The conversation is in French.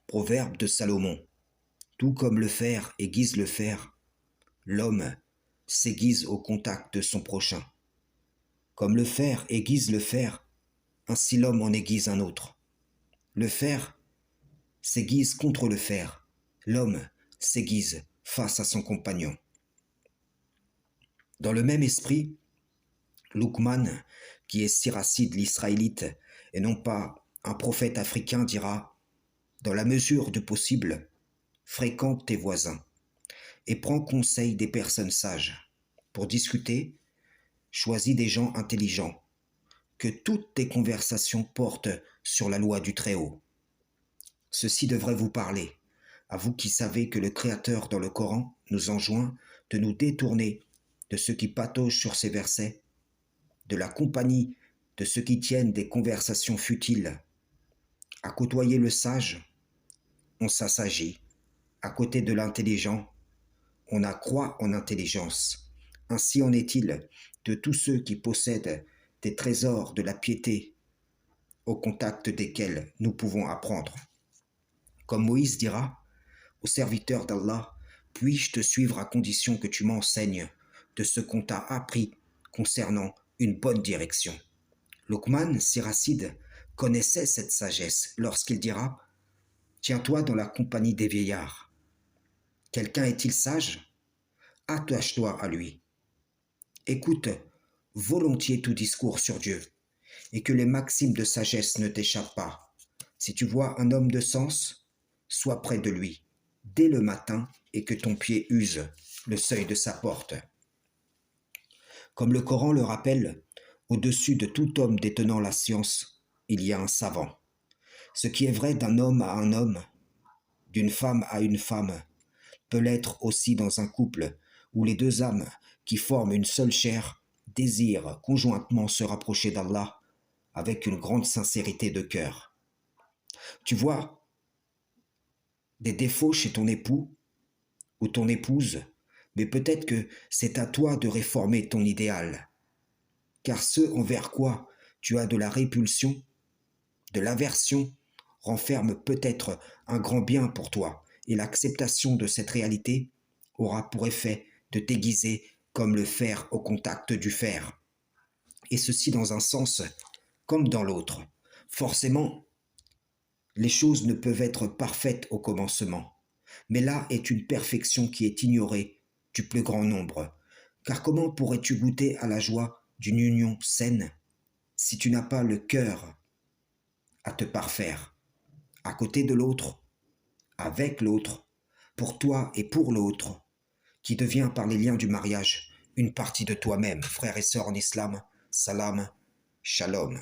Proverbe de Salomon. Tout comme le fer aiguise le fer, l'homme s'aiguise au contact de son prochain. Comme le fer aiguise le fer, ainsi l'homme en aiguise un autre. Le fer s'aiguise contre le fer, l'homme s'aiguise face à son compagnon. Dans le même esprit, Luqman, qui est Siracide l'Israélite et non pas un prophète africain, dira « Dans la mesure du possible, fréquente tes voisins et prends conseil des personnes sages. Pour discuter, choisis des gens intelligents. Que toutes tes conversations portent sur la loi du Très-Haut. Ceci devrait vous parler, à vous qui savez que le Créateur dans le Coran nous enjoint de nous détourner de ceux qui pataugent sur ces versets, de la compagnie de ceux qui tiennent des conversations futiles. À côtoyer le sage, on s'assagit. À côté de l'intelligent, on accroît en intelligence. Ainsi en est-il de tous ceux qui possèdent des trésors de la piété, au contact desquels nous pouvons apprendre. Comme Moïse dira au serviteur d'Allah, puis-je te suivre à condition que tu m'enseignes de ce qu'on t'a appris concernant une bonne direction. Luqman, Siracide, connaissait cette sagesse lorsqu'il dira « Tiens-toi dans la compagnie des vieillards. Quelqu'un est-il sage? Attache-toi à lui. Écoute volontiers tout discours sur Dieu, et que les maximes de sagesse ne t'échappent pas. Si tu vois un homme de sens, sois près de lui, dès le matin, et que ton pied use le seuil de sa porte. » Comme le Coran le rappelle, au-dessus de tout homme détenant la science, il y a un savant. Ce qui est vrai d'un homme à un homme, d'une femme à une femme, peut l'être aussi dans un couple où les deux âmes qui forment une seule chair désirent conjointement se rapprocher d'Allah avec une grande sincérité de cœur. Tu vois des défauts chez ton époux ou ton épouse, mais peut-être que c'est à toi de réformer ton idéal. Car ce envers quoi tu as de la répulsion, de l'aversion, renferme peut-être un grand bien pour toi, et l'acceptation de cette réalité aura pour effet de t'aiguiser comme le fer au contact du fer. Et ceci dans un sens comme dans l'autre. Forcément, les choses ne peuvent être parfaites au commencement, mais là est une perfection qui est ignorée du plus grand nombre. Car comment pourrais-tu goûter à la joie d'une union saine si tu n'as pas le cœur à te parfaire, à côté de l'autre, avec l'autre, pour toi et pour l'autre, qui devient par les liens du mariage une partie de toi-même, frères et sœurs en islam, salam, shalom.